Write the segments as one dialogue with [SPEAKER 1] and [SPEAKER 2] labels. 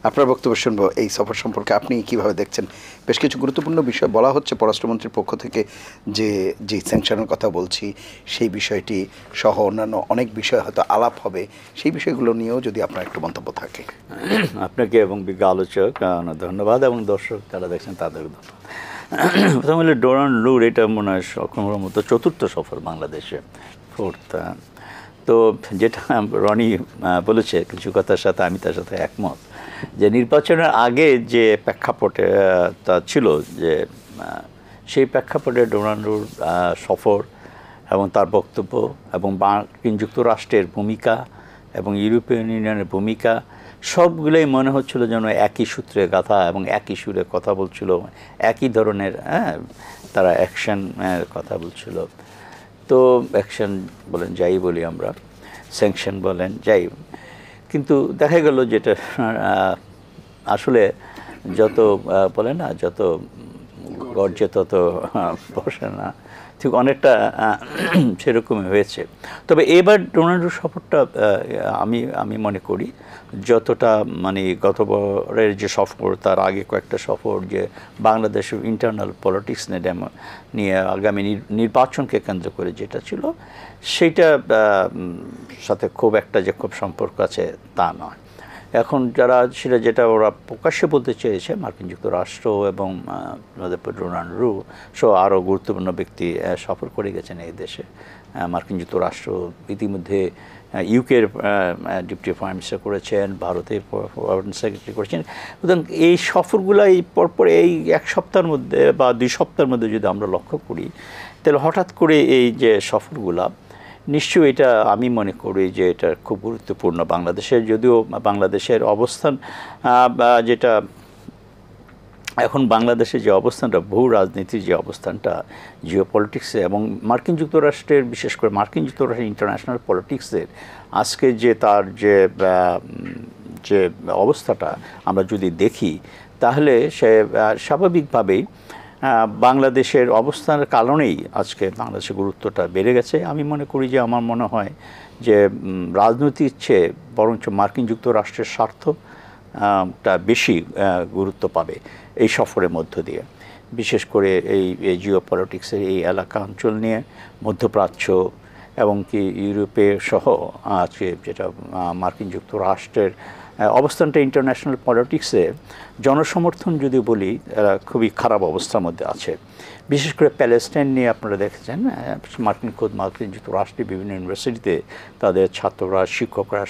[SPEAKER 1] আপনার বক্তব্য শুনবো এই সফর সম্পর্কে। আপনি কিভাবে দেখছেন? বেশ কিছু গুরুত্বপূর্ণ বিষয় বলা হচ্ছে পররাষ্ট্রমন্ত্রীর পক্ষ থেকে, যে স্যাংশনের কথা বলছি সেই বিষয়টি সহ অন্যান্য অনেক বিষয় হয়তো আলাপ হবে, সেই বিষয়গুলো নিয়েও যদি আপনার একটু মন্তব্য থাকে।
[SPEAKER 2] আপনাকে এবং বিজ্ঞ আলোচক ধন্যবাদ, এবং দর্শক যারা দেখছেন তাদের ধন্যবাদ। প্রথম হলে ডোনাল্ড লুর, এটা মনে হয় মতো চতুর্থ সফর বাংলাদেশে, ফোর্থ। তো যেটা রনি বলেছে কিছু কথার সাথে আমি তার সাথে একমত, যে নির্বাচনের আগে যে প্রেক্ষাপটে তা ছিল, যে সেই প্রেক্ষাপটে ডোনাল্ড লুর সফর এবং তার বক্তব্য এবং মার্কিন যুক্তরাষ্ট্রের ভূমিকা এবং ইউরোপিয়ান ইউনিয়নের ভূমিকা সবগুলোই মনে হচ্ছিল যেন একই সূত্রে গাথা এবং একই সুরে কথা বলছিল, একই ধরনের তারা অ্যাকশনের কথা বলছিল। তো অ্যাকশন বলেন যাই বলি আমরা, স্যাংশন বলেন যাই, কিন্তু দেখা গেল যেটা আসলে যত বলে না, যত গর্জে তত বসে না, ঠিক অনেকটা সেরকমই হয়েছে। তবে এবার ডোনাল্ডের সফরটা আমি মনে করি যতটা মানে গতবারের যে সফর, তার আগে কয়েকটা সফর, যে বাংলাদেশের ইন্টারনাল পলিটিক্স নিয়ে আগামী নির্বাচনকে কেন্দ্র করে যেটা ছিল, সেইটা সাথে খুব একটা যে খুব সম্পর্ক আছে তা নয়। এখন যারা সেটা যেটা ওরা প্রকাশ্যে বলতে চেয়েছে, মার্কিন যুক্তরাষ্ট্র এবং ডোনাল্ড লু সহ আরও গুরুত্বপূর্ণ ব্যক্তি সফর করে গেছেন এই দেশে। মার্কিন যুক্তরাষ্ট্র ইতিমধ্যে ইউকের ডেপুটি প্রাইম মিনিস্টার করেছেন, ভারতের ফরেন সেক্রেটারি করেছেন। সুতরাং এই সফরগুলো এই পরপর এই এক সপ্তাহের মধ্যে বা 2 সপ্তাহের মধ্যে যদি আমরা লক্ষ্য করি, তাহলে হঠাৎ করে এই যে সফরগুলা, নিশ্চয়ই এটা আমি মনে করি যে এটা খুব গুরুত্বপূর্ণ বাংলাদেশের। যদিও বাংলাদেশের অবস্থান যেটা এখন বাংলাদেশের যে অবস্থানটা, ভূ রাজনীতির যে অবস্থানটা, জিও পলিটিক্সে এবং মার্কিন যুক্তরাষ্ট্রের, বিশেষ করে মার্কিন যুক্তরাষ্ট্রের ইন্টারন্যাশনাল পলিটিক্সের আজকে যে তার যে অবস্থাটা আমরা যদি দেখি, তাহলে সে স্বাভাবিকভাবেই বাংলাদেশের অবস্থানের কারণেই আজকে বাংলাদেশের গুরুত্বটা বেড়ে গেছে। আমি মনে করি যে, আমার মনে হয় যে রাজনৈতিক চেয়ে বরঞ্চ মার্কিন যুক্তরাষ্ট্রের স্বার্থটা বেশি গুরুত্ব পাবে এই সফরের মধ্য দিয়ে, বিশেষ করে এই জিও পলিটিক্সের এই এলাকা অঞ্চল নিয়ে, মধ্যপ্রাচ্য এবং কি ইউরোপে সহ আজকে যেটা মার্কিন যুক্তরাষ্ট্রের অবস্থানটা ইন্টারন্যাশনাল পলিটিক্সে জনসমর্থন যদি বলি, এরা খুবই খারাপ অবস্থার মধ্যে আছে। বিশেষ করে প্যালেস্টাইন নিয়ে আপনারা দেখেছেন, মার্কিন যুক্তরাষ্ট্রের বিভিন্ন ইউনিভার্সিটিতে তাদের ছাত্ররা, শিক্ষকরা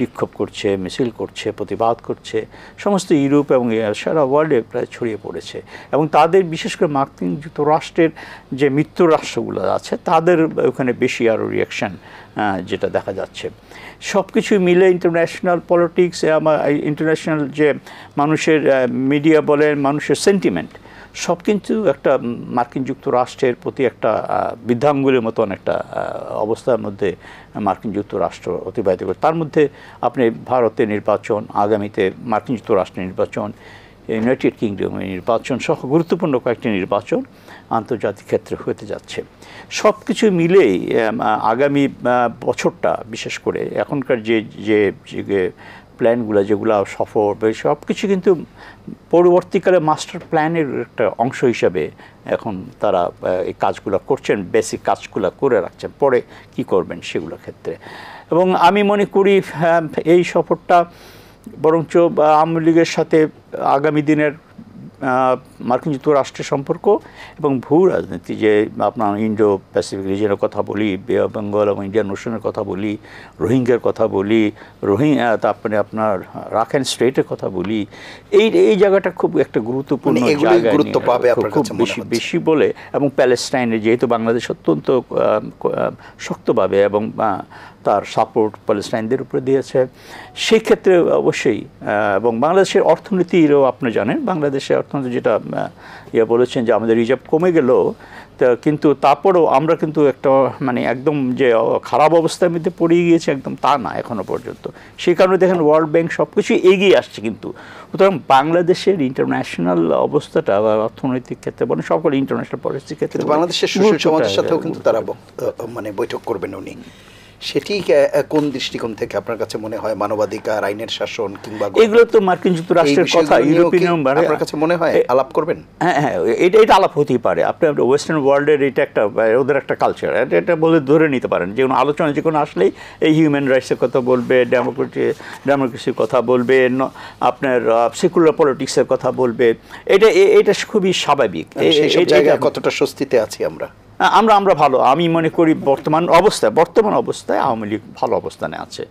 [SPEAKER 2] বিক্ষোভ করছে, মিছিল করছে, প্রতিবাদ করছে, সমস্ত ইউরোপ এবং সারা ওয়ার্ল্ডে প্রায় ছড়িয়ে পড়েছে। এবং তাদের বিশেষ করে মার্কিন যুক্তরাষ্ট্রের যে মিত্র রাষ্ট্রগুলো আছে, তাদের ওখানে বেশি আরও রিয়াকশান যেটা দেখা যাচ্ছে। সব কিছু মিলে ইন্টারন্যাশনাল পলিটিক্স, ইন্টারন্যাশনাল যে মানুষের মিডিয়া বলেন, মানুষের সেন্টিমেন্ট, সব কিন্তু একটা মার্কিন যুক্তরাষ্ট্রের প্রতি একটা বৃদ্ধাঙ্গুলের মতন একটা অবস্থার মধ্যে মার্কিন যুক্তরাষ্ট্র অতিবাহিত করে। তার মধ্যে আপনি ভারতের নির্বাচন, আগামীতে মার্কিন যুক্তরাষ্ট্রের নির্বাচন, ইউনাইটেড কিংডমের নির্বাচন সহ গুরুত্বপূর্ণ কয়েকটি নির্বাচন আন্তর্জাতিক ক্ষেত্রে হতে যাচ্ছে। সব কিছু মিলেই আগামী বছরটা, বিশেষ করে এখনকার যে প্ল্যানগুলো, যেগুলো সফর, সব কিছু কিন্তু পরবর্তীকালে মাস্টার প্ল্যানের একটা অংশ হিসাবে এখন তারা এই কাজগুলো করছেন, বেসিক কাজগুলো করে রাখছেন, পরে কি করবেন সেগুলোর ক্ষেত্রে। এবং আমি মনে করি এই সফরটা বরঞ্চ আওয়ামী লীগের সাথে আগামী দিনের মার্কিন যুক্তরাষ্ট্রের সম্পর্ক এবং ভূ রাজনীতি, যে আপনার ইন্ডো প্যাসিফিক রিজনের কথা বলি, বে অফ বেঙ্গল এবং ইন্ডিয়ান ওশনের কথা বলি, রোহিঙ্গার কথা বলি, তারপরে আপনার রাখাইন স্টেটের কথা বলি, এই জায়গাটা খুব একটা গুরুত্বপূর্ণ জায়গা,
[SPEAKER 1] গুরুত্ব পাবে
[SPEAKER 2] খুব বেশি বলে। এবং প্যালেস্টাইনে যেহেতু বাংলাদেশ অত্যন্ত শক্তভাবে এবং তার সাপোর্ট প্যালেস্টাইনদের উপরে দিয়েছে, সেই ক্ষেত্রে অবশ্যই। এবং বাংলাদেশের অর্থনীতিরও আপনি জানেন, বাংলাদেশের অর্থনীতি যেটা বলেছেন যে আমাদের রিজার্ভ কমে গেল, কিন্তু তারপরেও আমরা কিন্তু একটা একদম যে খারাপ অবস্থার মধ্যে পড়ে গিয়েছে একদম তা না এখনও পর্যন্ত। সেই কারণে দেখেন ওয়ার্ল্ড ব্যাংক সব কিছু এগিয়ে আসছে। কিন্তু সুতরাং বাংলাদেশের ইন্টারন্যাশনাল অবস্থাটা বা অর্থনৈতিক ক্ষেত্রে বলেন, সকল ইন্টারন্যাশনাল পলিসির ক্ষেত্রে
[SPEAKER 1] বাংলাদেশের সুশীল সমাজের সাথেও কিন্তু তারা বৈঠক করবেন উনি। সেটি কোন দৃষ্টিকোণ থেকে আপনার কাছে মনে হয় মানবাধিকার, আইনের শাসন কিংবা
[SPEAKER 2] এগুলো তো মার্কিন যুক্তরাষ্ট্রের কথা, ইউরোপিয়ান
[SPEAKER 1] আপনার কাছে মনে হয় আলাপ করবেন?
[SPEAKER 2] হ্যাঁ হ্যাঁ, এটা আলাপ হতেই পারে। আপনি ওয়েস্টার্ন ওয়ার্ল্ডের এটা একটা ওদের একটা কালচার, এটা বলে ধরে নিতে পারেন। যে কোনো আলোচনা যে কোনো আসলেই এই হিউম্যান রাইটসের কথা বলবে, ডেমোক্রেসির কথা বলবে, আপনার সেকুলার পলিটিক্সের কথা বলবে, এটা খুবই স্বাভাবিক।
[SPEAKER 1] সেই সব জায়গায় কতটা স্বস্তিতে আছি আমরা?
[SPEAKER 2] আমরা ভালো, আমি মনে করি বর্তমান অবস্থায় আওয়ামী লীগ ভালো অবস্থানে আছে।